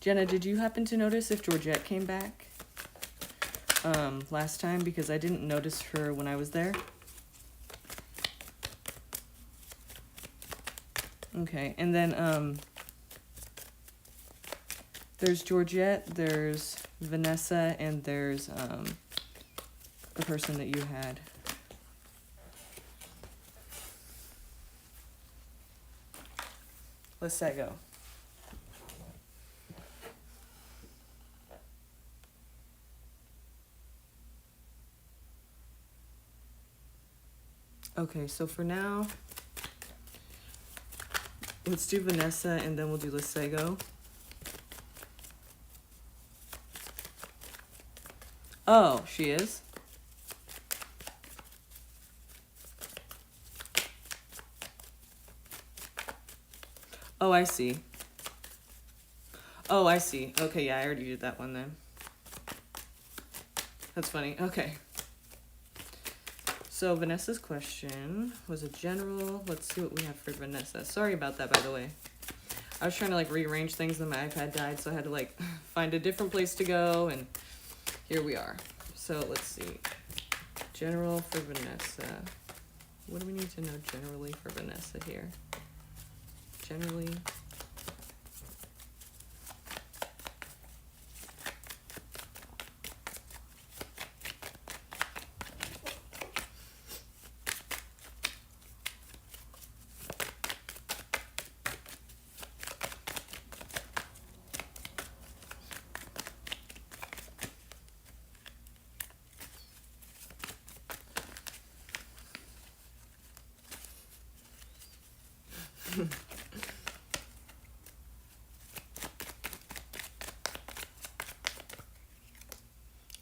Jenna, did you happen to notice if Georgette came back last time? Because I didn't notice her when I was there. Okay, and then there's Georgette, there's Vanessa, and there's the person that you had. Let's say go. Okay, so for now, let's do Vanessa and then we'll do Lesego. Oh, she is? Oh, I see. Oh, I see. Okay, yeah, I already did that one then. That's funny. Okay. So Vanessa's question was a general. Let's see what we have for Vanessa. Sorry about that, by the way. I was trying to like rearrange things and my iPad died, so I had to like find a different place to go, and here we are. So let's see. General for Vanessa. What do we need to know generally for Vanessa here? Generally.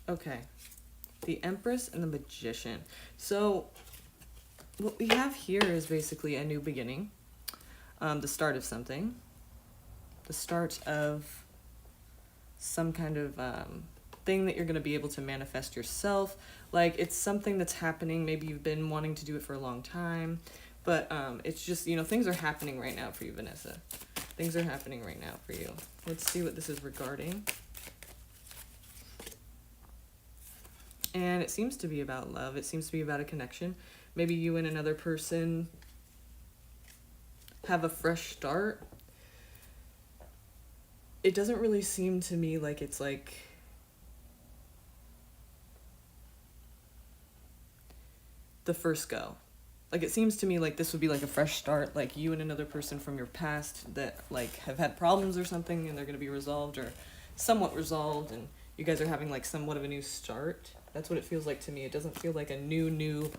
Okay, the Empress and the Magician. So what we have here is basically a new beginning, the start of something, the start of some kind of thing that you're going to be able to manifest yourself. Like it's something that's happening. Maybe you've been wanting to do it for a long time, but it's just, you know, things are happening right now for you, Vanessa. Things are happening right now for you. Let's see what this is regarding. And it seems to be about love. It seems to be about a connection. Maybe you and another person have a fresh start. It doesn't really seem to me like it's like the first go. Like it seems to me like this would be like a fresh start, like you and another person from your past that like have had problems or something and they're going to be resolved or somewhat resolved, and you guys are having like somewhat of a new start. That's what it feels like to me. It doesn't feel like a new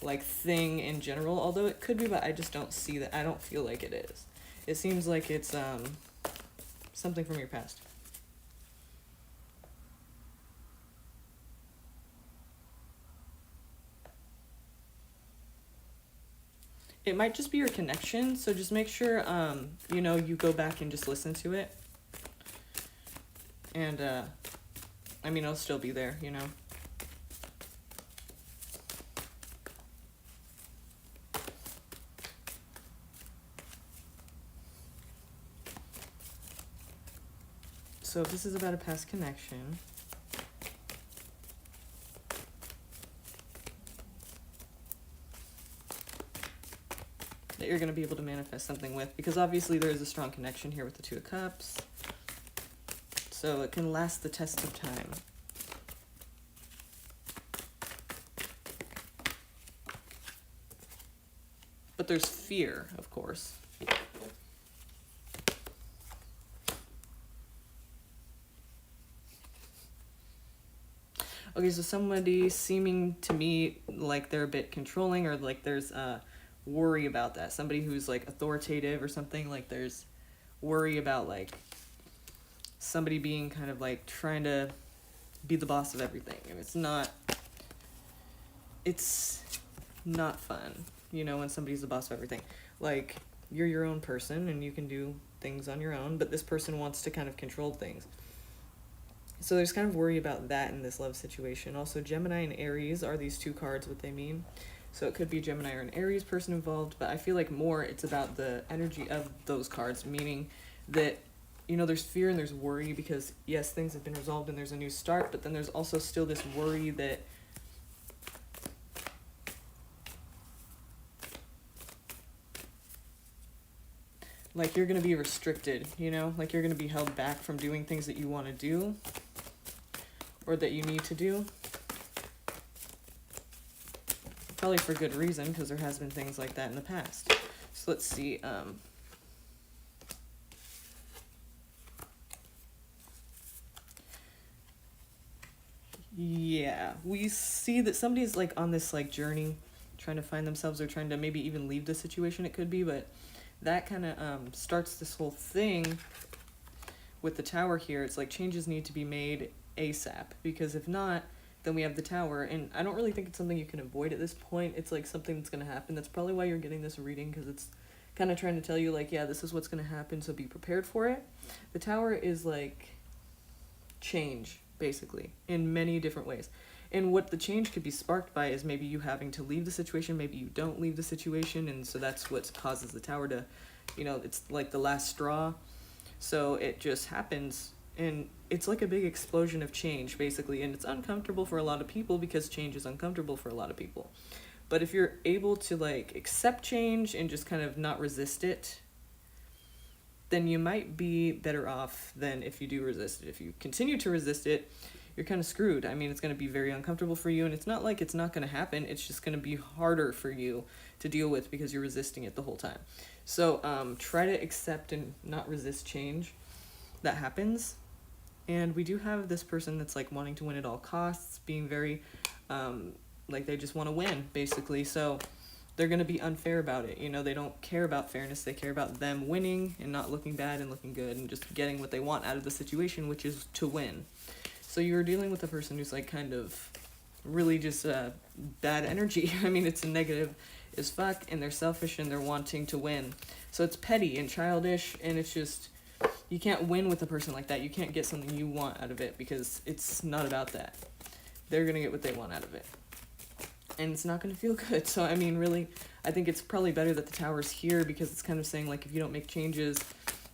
like thing in general, although it could be, but I just don't see that. I don't feel like it is. It seems like it's something from your past. It might just be your connection, so just make sure you know, you go back and just listen to it. And I mean, it'll still be there, you know. So if this is about a past connection, that you're going to be able to manifest something with, because obviously there is a strong connection here with the Two of Cups. So it can last the test of time. But there's fear, of course. Okay, so somebody seeming to me like they're a bit controlling, or like there's worry about that. Somebody who's like authoritative or something, like there's worry about like somebody being kind of like trying to be the boss of everything. And it's not fun, you know, when somebody's the boss of everything. Like you're your own person and you can do things on your own, but this person wants to kind of control things. So there's kind of worry about that in this love situation. Also, Gemini and Aries are these two cards, what they mean. So it could be a Gemini or an Aries person involved, but I feel like more it's about the energy of those cards, meaning that, you know, there's fear and there's worry because, yes, things have been resolved and there's a new start, but then there's also still this worry that like you're going to be restricted, you know, like you're going to be held back from doing things that you want to do or that you need to do. Probably for good reason, because there has been things like that in the past. So let's see. Yeah, we see that somebody's like on this like journey, trying to find themselves or trying to maybe even leave the situation it could be, but that kind of starts this whole thing with the tower here. It's like changes need to be made ASAP, because if not, then we have the tower, and I don't really think it's something you can avoid at this point. It's like something that's going to happen. That's probably why you're getting this reading, because it's kind of trying to tell you like, yeah, this is what's going to happen, so be prepared for it. The tower is like change, basically, in many different ways. And what the change could be sparked by is maybe you having to leave the situation, maybe you don't leave the situation, and so that's what causes the tower to, you know, it's like the last straw. So it just happens, and it's like a big explosion of change, basically, and it's uncomfortable for a lot of people because change is uncomfortable for a lot of people. But if you're able to like accept change and just kind of not resist it, then you might be better off than if you do resist it. If you continue to resist it, you're kind of screwed. I mean, it's going to be very uncomfortable for you, and it's not like it's not going to happen. It's just going to be harder for you to deal with because you're resisting it the whole time. So try to accept and not resist change that happens. And we do have this person that's like wanting to win at all costs, being very like they just want to win, basically. So they're going to be unfair about it. You know, they don't care about fairness. They care about them winning and not looking bad and looking good and just getting what they want out of the situation, which is to win. So you're dealing with a person who's like kind of really just bad energy. I mean, it's a negative as fuck, and they're selfish and they're wanting to win. So it's petty and childish, and it's just, you can't win with a person like that. You can't get something you want out of it because it's not about that. They're going to get what they want out of it. And it's not going to feel good. So, I mean, really, I think it's probably better that the tower's here, because it's kind of saying, like, if you don't make changes,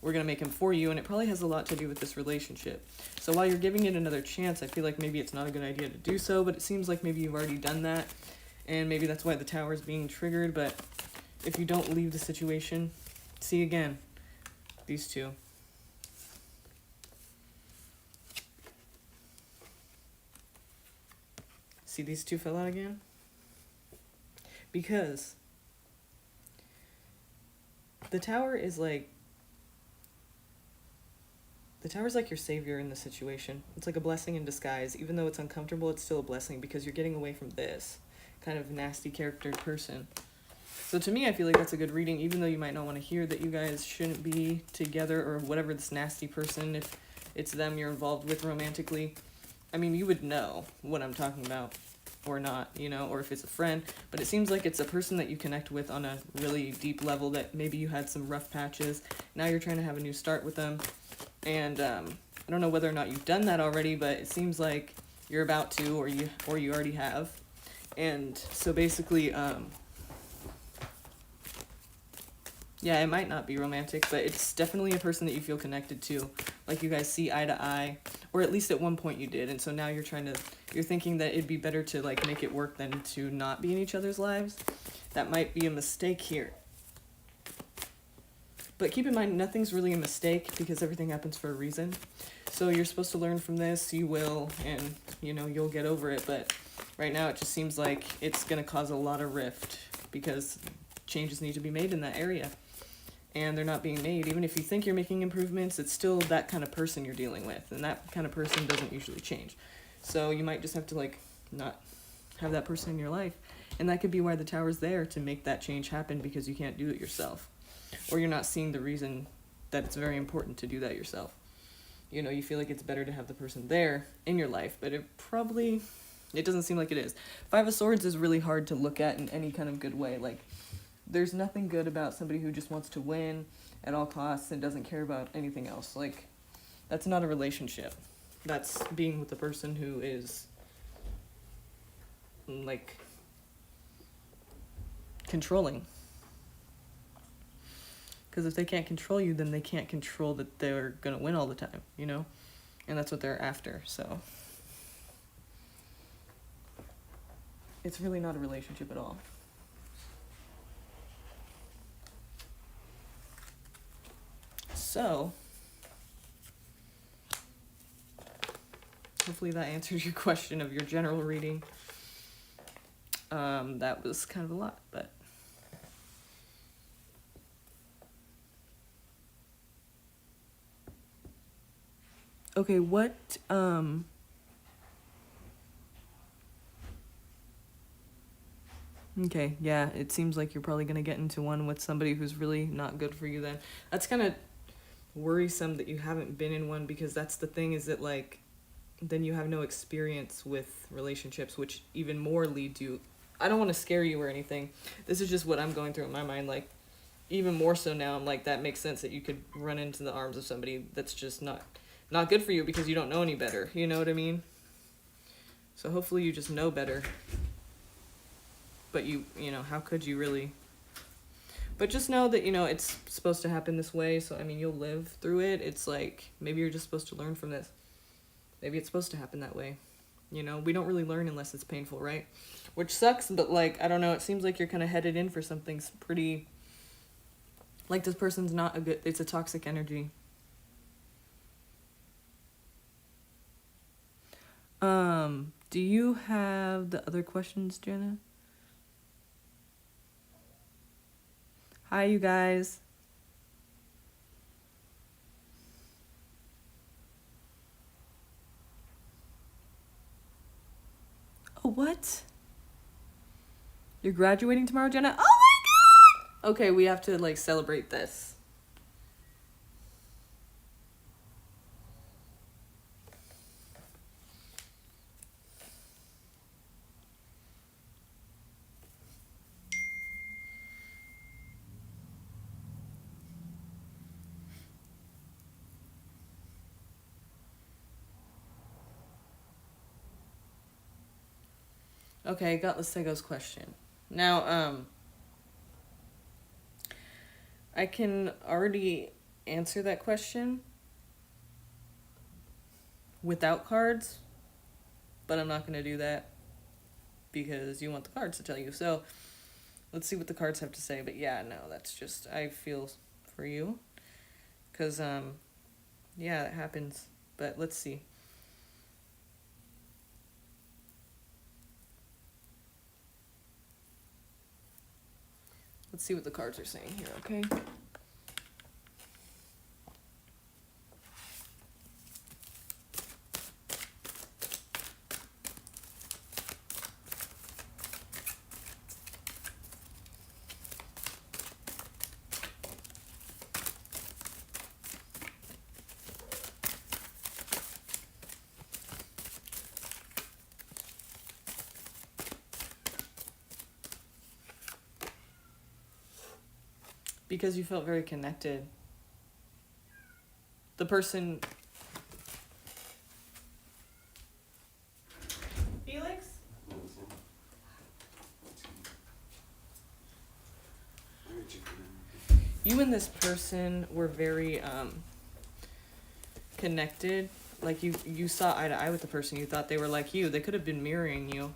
we're going to make them for you. And it probably has a lot to do with this relationship. So while you're giving it another chance, I feel like maybe it's not a good idea to do so, but it seems like maybe you've already done that. And maybe that's why the tower is being triggered. But if you don't leave the situation, see again, these two. See these two fell out again? Because the tower is like, the tower's like your savior in the situation. It's like a blessing in disguise. Even though it's uncomfortable, it's still a blessing because you're getting away from this kind of nasty charactered person. So to me, I feel like that's a good reading, even though you might not want to hear that you guys shouldn't be together or whatever, this nasty person, if it's them you're involved with romantically. I mean, you would know what I'm talking about or not, you know, or if it's a friend, but it seems like it's a person that you connect with on a really deep level, that maybe you had some rough patches. Now you're trying to have a new start with them. And I don't know whether or not you've done that already, but it seems like you're about to, or you already have. And so basically, yeah, it might not be romantic, but it's definitely a person that you feel connected to. Like you guys see eye to eye, or at least at one point you did. And so now you're thinking that it'd be better to like make it work than to not be in each other's lives. That might be a mistake here. But keep in mind, nothing's really a mistake because everything happens for a reason. So you're supposed to learn from this, you will, and you know, you'll get over it. But right now it just seems like it's going to cause a lot of rift because changes need to be made in that area. And they're not being made. Even if you think you're making improvements, it's still that kind of person you're dealing with. And that kind of person doesn't usually change. So you might just have to like not have that person in your life. And that could be why the tower's there, to make that change happen, because you can't do it yourself. Or you're not seeing the reason that it's very important to do that yourself. You know, you feel like it's better to have the person there in your life, but it doesn't seem like it is. Five of Swords is really hard to look at in any kind of good way. Like, there's nothing good about somebody who just wants to win at all costs and doesn't care about anything else. Like, that's not a relationship. That's being with the person who is, like, controlling. Because if they can't control you, then they can't control that they're going to win all the time, you know? And that's what they're after, so. It's really not a relationship at all. So, hopefully that answers your question of your general reading. That was kind of a lot, but. Okay, what, okay, yeah, it seems like you're probably gonna get into one with somebody who's really not good for you then. That's kind of worrisome that you haven't been in one, because that's the thing, is that, like, then you have no experience with relationships, which even more lead you. I don't want to scare you or anything. This is just what I'm going through in my mind. Like, even more so now, I'm like, that makes sense that you could run into the arms of somebody that's just not good for you, because you don't know any better. You know what I mean? So hopefully you just know better. But you know, how could you really? But just know that, you know, it's supposed to happen this way. So, I mean, you'll live through it. It's like, maybe you're just supposed to learn from this. Maybe it's supposed to happen that way. You know, we don't really learn unless it's painful, right? Which sucks, but, like, I don't know. It seems like you're kind of headed in for something pretty, like, this person's not a good, it's a toxic energy. Do you have the other questions, Jenna? Hi, you guys. Oh, what? You're graduating tomorrow, Jenna? Oh my god! Okay, we have to, like, celebrate this. Okay, got Lisego's question. Now, I can already answer that question without cards, but I'm not going to do that because you want the cards to tell you. So, let's see what the cards have to say. But yeah, no, that's just, I feel for you. Because, yeah, it happens. But let's see. Let's see what the cards are saying here, okay? Because you felt very connected. The person... Felix? You and this person were very connected. Like, you saw eye to eye with the person. You thought they were like you. They could have been mirroring you.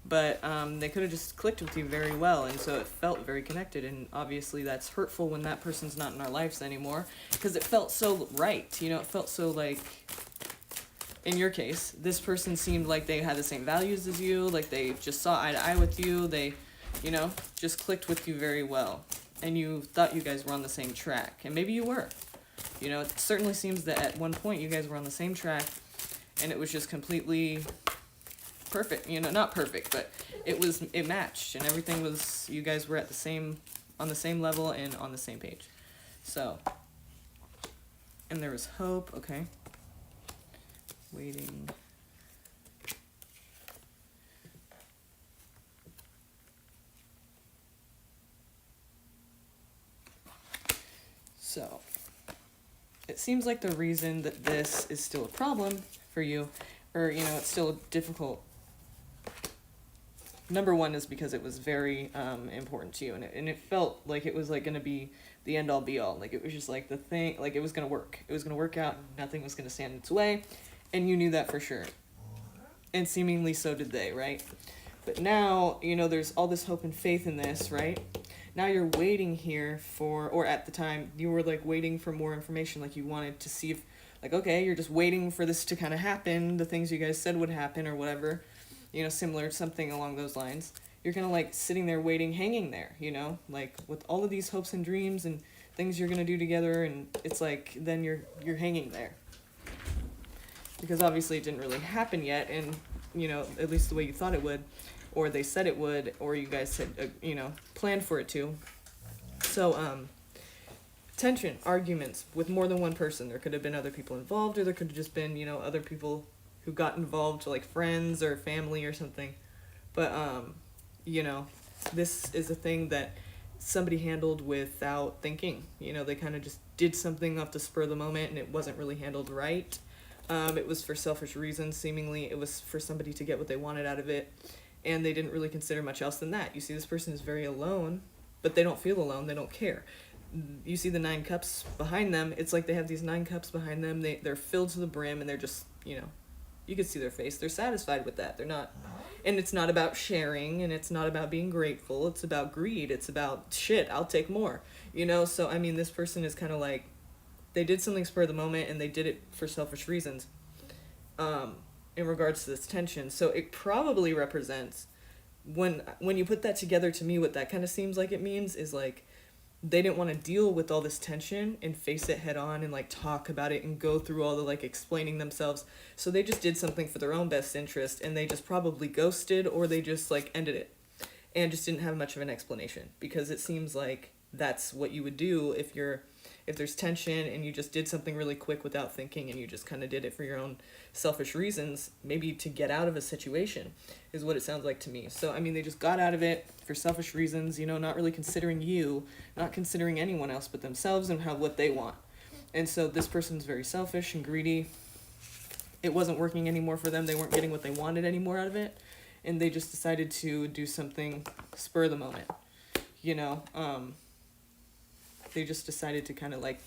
But they could have just clicked with you very well, and so it felt very connected. And obviously that's hurtful when that person's not in our lives anymore, because it felt so right, you know. It felt so, like, in your case, this person seemed like they had the same values as you, like they just saw eye to eye with you, they, you know, just clicked with you very well, and you thought you guys were on the same track, and maybe you were. You know, it certainly seems that at one point you guys were on the same track, and it was just completely perfect, you know, not perfect, but it matched, and everything was, you guys were on the same level and on the same page. So, and there was hope. Okay, waiting. So, it seems like the reason that this is still a problem for you, or, you know, it's still difficult, number one is because it was very important to you, and it felt like it was, like, going to be the end all be all. Like it was just like the thing, like it was gonna work. It was gonna work out. Nothing was gonna stand in its way, and you knew that for sure. And seemingly so did they, right? But now, you know, there's all this hope and faith in this, right? Now you're waiting here for, or at the time, you were like waiting for more information, like you wanted to see if, like, okay, you're just waiting for this to kind of happen, the things you guys said would happen or whatever, you know, similar, something along those lines. You're kind of like sitting there waiting, hanging there, you know, like with all of these hopes and dreams and things you're going to do together, and it's like then you're hanging there. Because obviously it didn't really happen yet, and, you know, at least the way you thought it would, or they said it would, or you guys said, you know, planned for it to. So, tension, arguments with more than one person. There could have been other people involved, or there could have just been, you know, other people who got involved, like friends or family or something. But, you know, this is a thing that somebody handled without thinking. You know, they kind of just did something off the spur of the moment, and it wasn't really handled right. It was for selfish reasons, seemingly. It was for somebody to get what they wanted out of it, and they didn't really consider much else than that. You see, this person is very alone, but they don't feel alone. They don't care. You see the 9 cups behind them. It's like they have these 9 cups behind them. They're filled to the brim, and they're just, you know, you can see their face. They're satisfied with that. They're not, and it's not about sharing, and it's not about being grateful. It's about greed. It's about, shit, I'll take more, you know? So, I mean, this person is kind of like, they did something spur of the moment, and they did it for selfish reasons, in regards to this tension. So it probably represents, when you put that together, to me, what that kind of seems like it means is like, they didn't want to deal with all this tension and face it head on and like talk about it and go through all the like explaining themselves. So they just did something for their own best interest, and they just probably ghosted, or they just like ended it and just didn't have much of an explanation, because it seems like that's what you would do if there's tension and you just did something really quick without thinking, and you just kind of did it for your own selfish reasons, maybe to get out of a situation, is what it sounds like to me. So, I mean, they just got out of it for selfish reasons, you know, not really considering you, not considering anyone else but themselves and what they want. And so this person's very selfish and greedy. It wasn't working anymore for them. They weren't getting what they wanted anymore out of it. And they just decided to do something spur of the moment, you know. They just decided to kind of like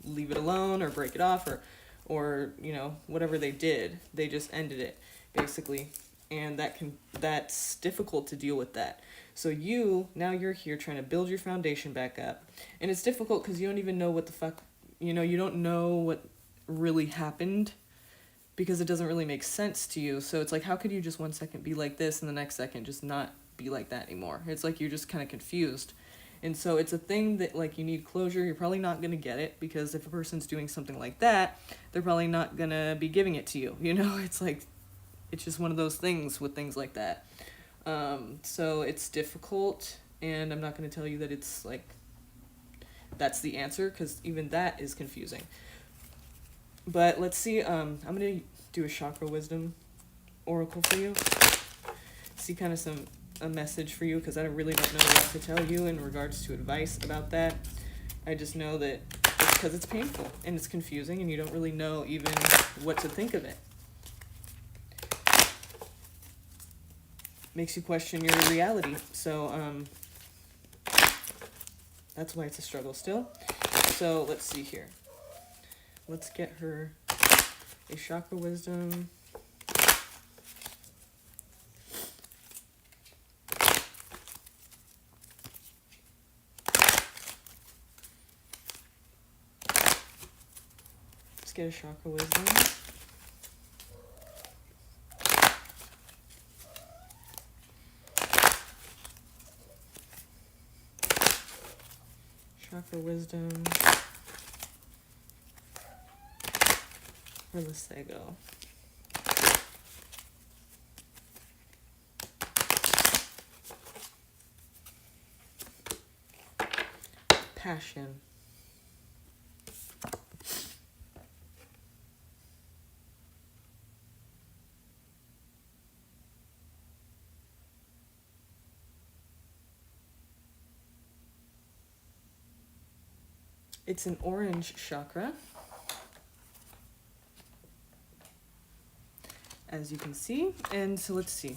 leave it alone or break it off, or you know, whatever they did, they just ended it basically. And that's difficult to deal with that. So now you're here trying to build your foundation back up, and it's difficult because you don't even know what the fuck, you know, you don't know what really happened, because it doesn't really make sense to you. So it's like, how could you just 1 second be like this and the next second just not be like that anymore? It's like you're just kind of confused. And so it's a thing that, like, you need closure. You're probably not going to get it, because if a person's doing something like that, they're probably not going to be giving it to you. You know, it's like, it's just one of those things with things like that. So it's difficult, and I'm not going to tell you that it's, like, that's the answer, because even that is confusing. But let's see, I'm going to do a chakra wisdom oracle for you. See kind of a message for you, because I really don't know what to tell you in regards to advice about that. I just know that it's because it's painful and it's confusing, and you don't really know even what to think of it. Makes you question your reality. So that's why it's a struggle still. So let's see here. Let's get her a chakra wisdom. Let's get a chakra wisdom. Chakra wisdom. Where does that go? Passion. It's an orange chakra, as you can see. And so let's see.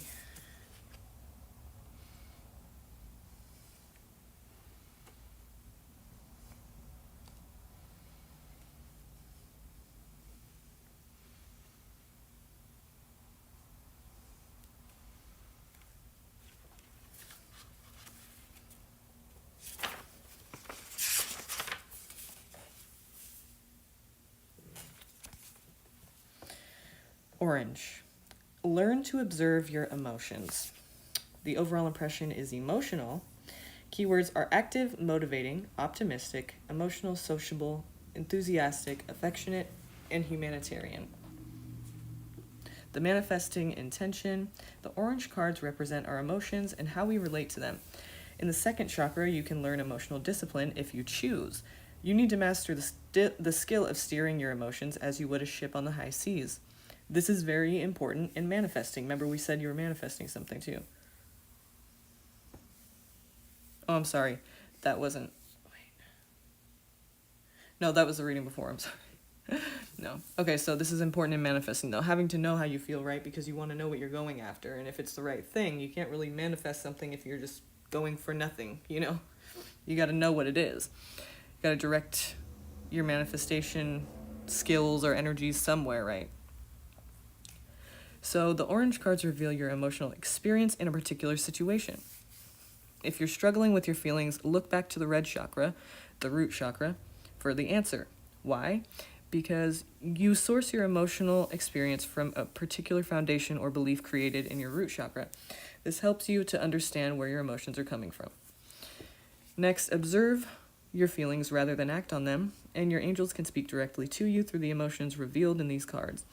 Orange. Learn to observe your emotions. The overall impression is emotional. Keywords are active, motivating, optimistic, emotional, sociable, enthusiastic, affectionate, and humanitarian. The manifesting intention. The orange cards represent our emotions and how we relate to them. In the second chakra, you can learn emotional discipline if you choose. You need to master the skill of steering your emotions as you would a ship on the high seas. This is very important in manifesting. Remember, we said you were manifesting something too. Oh, I'm sorry. That wasn't... Wait. No, that was the reading before. I'm sorry. No. Okay, so this is important in manifesting, though. Having to know how you feel, right? Because you want to know what you're going after. And if it's the right thing, you can't really manifest something if you're just going for nothing, you know? You got to know what it is. You got to direct your manifestation skills or energies somewhere, right? So the orange cards reveal your emotional experience in a particular situation. If you're struggling with your feelings, look back to the red chakra, the root chakra, for the answer. Why? Because you source your emotional experience from a particular foundation or belief created in your root chakra. This helps you to understand where your emotions are coming from. Next, observe your feelings rather than act on them, and your angels can speak directly to you through the emotions revealed in these cards.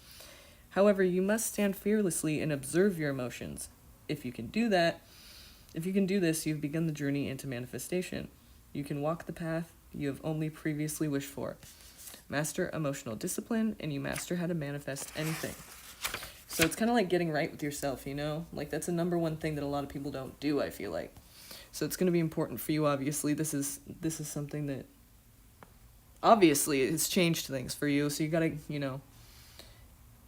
However, you must stand fearlessly and observe your emotions. If you can do this, you've begun the journey into manifestation. You can walk the path you have only previously wished for. Master emotional discipline, and you master how to manifest anything. So it's kind of like getting right with yourself, you know? Like, that's a number one thing that a lot of people don't do, I feel like. So it's going to be important for you, obviously. This is something that obviously has changed things for you. So you got to,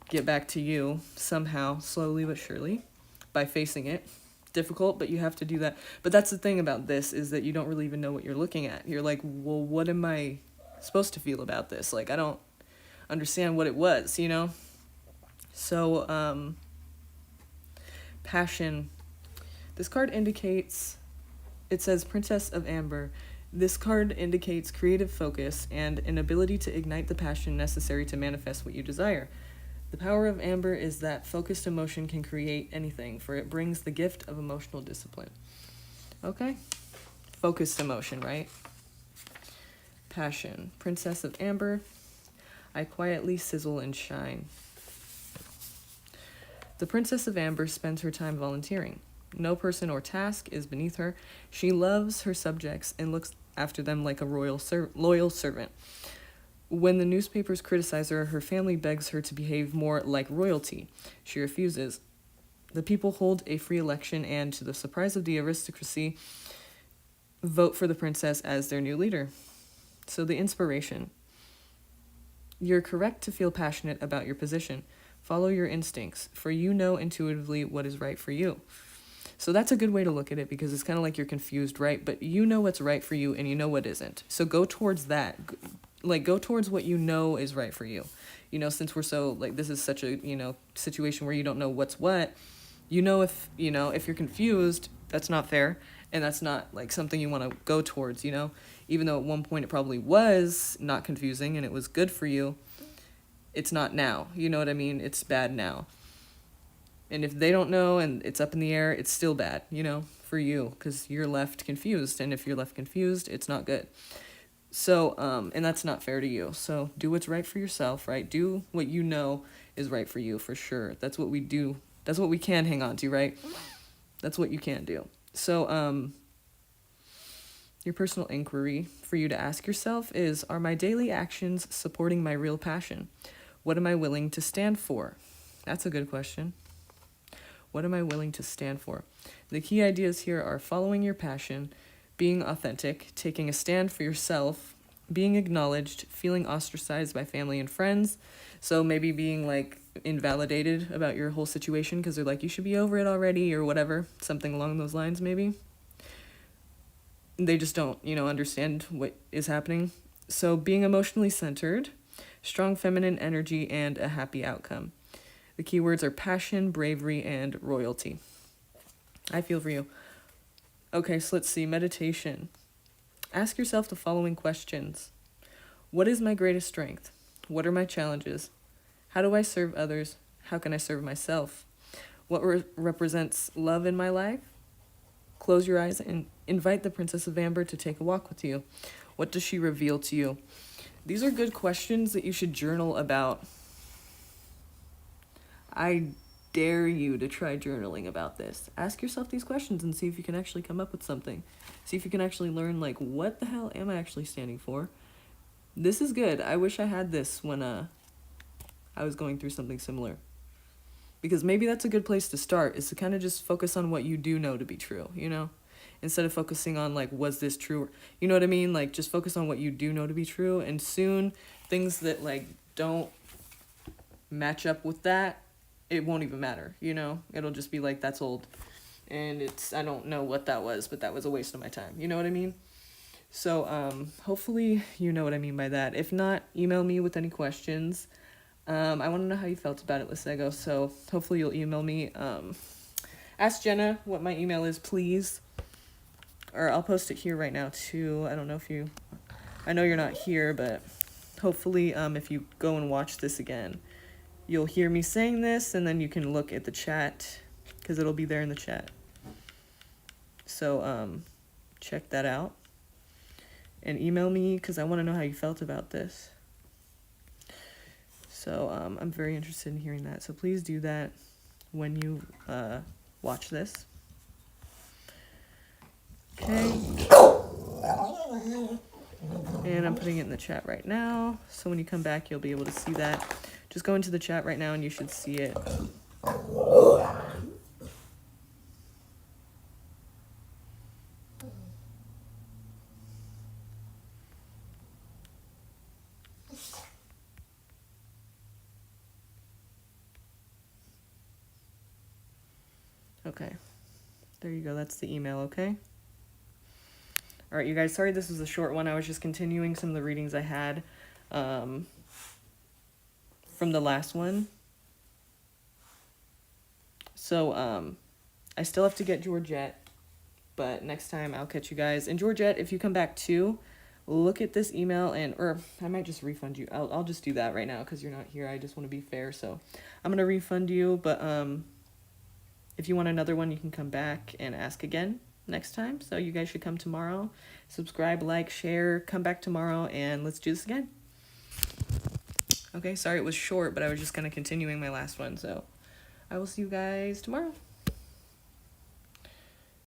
get back to you somehow, slowly but surely, by facing it. Difficult, but you have to do that. But that's the thing about this, is that you don't really even know what you're looking at. You're like, well, what am I supposed to feel about this? Like, I don't understand what it was, you know? So, passion. This card indicates, it says Princess of Amber. This card indicates creative focus and an ability to ignite the passion necessary to manifest what you desire. The power of amber is that focused emotion can create anything, for it brings the gift of emotional discipline. Okay? Focused emotion, right? Passion. Princess of Amber. I quietly sizzle and shine. The Princess of Amber spends her time volunteering. No person or task is beneath her. She loves her subjects and looks after them like a loyal servant. When the newspapers criticize her, her family begs her to behave more like royalty. She refuses. The people hold a free election and, to the surprise of the aristocracy, vote for the princess as their new leader. So the inspiration. You're correct to feel passionate about your position. Follow your instincts, for you know intuitively what is right for you. So that's a good way to look at it, because it's kind of like you're confused, right? But you know what's right for you and you know what isn't. So go towards that. Go towards what you know is right for you. Since we're so, this is such a, situation where you don't know what's what, if you're confused, that's not fair. And that's not, something you want to go towards, even though at one point it probably was not confusing and it was good for you. It's not now. You know what I mean? It's bad now. And if they don't know and it's up in the air, it's still bad, for you, because you're left confused. And if you're left confused, it's not good. So, and that's not fair to you. So do what's right for yourself, right? Do what you know is right for you, for sure. That's what we do. That's what we can hang on to, right? That's what you can do. So, your personal inquiry for you to ask yourself is, are my daily actions supporting my real passion? What am I willing to stand for? That's a good question. What am I willing to stand for? The key ideas here are following your passion, being authentic, taking a stand for yourself, being acknowledged, feeling ostracized by family and friends. So maybe being invalidated about your whole situation because they're like, you should be over it already or whatever, something along those lines maybe. They just don't, understand what is happening. So being emotionally centered, strong feminine energy, and a happy outcome. The keywords are passion, bravery, and royalty. I feel for you. Okay, so let's see. Meditation. Ask yourself the following questions. What is my greatest strength? What are my challenges? How do I serve others? How can I serve myself? What represents love in my life? Close your eyes and invite the Princess of Amber to take a walk with you. What does she reveal to you? These are good questions that you should journal about. I dare you to try journaling about this. Ask yourself these questions and see if you can actually come up with something. See if you can actually learn, like, what the hell am I actually standing for? This is good. I wish I had this when I was going through something similar. Because maybe that's a good place to start, is to kind of just focus on what you do know to be true, you know? Instead of focusing on, like, was this true? You know what I mean? Like, just focus on what you do know to be true. And soon, things that, like, don't match up with that, it won't even matter, you know? It'll just be like, that's old. And I don't know what that was, but that was a waste of my time. You know what I mean? So, hopefully you know what I mean by that. If not, email me with any questions. I want to know how you felt about it, Lisego, so hopefully you'll email me. Ask Jenna what my email is, please. Or I'll post it here right now, too. I don't know if I know you're not here, but hopefully, if you go and watch this again, you'll hear me saying this, and then you can look at the chat, because it'll be there in the chat. So, check that out. And email me, because I want to know how you felt about this. So I'm very interested in hearing that. So please do that when you watch this. Okay. And I'm putting it in the chat right now. So when you come back, you'll be able to see that. Just go into the chat right now and you should see it. Okay, there you go. That's the email, okay? All right, you guys, sorry this was a short one. I was just continuing some of the readings I had from the last one. So I still have to get Georgette, but next time I'll catch you guys. And Georgette, if you come back too, look at this email or I might just refund you. I'll just do that right now because you're not here. I just want to be fair, so I'm going to refund you, but if you want another one, you can come back and ask again next time. So you guys should come tomorrow. Subscribe, like, share, come back tomorrow, and let's do this again. Okay, sorry it was short, but I was just kind of continuing my last one. So I will see you guys tomorrow.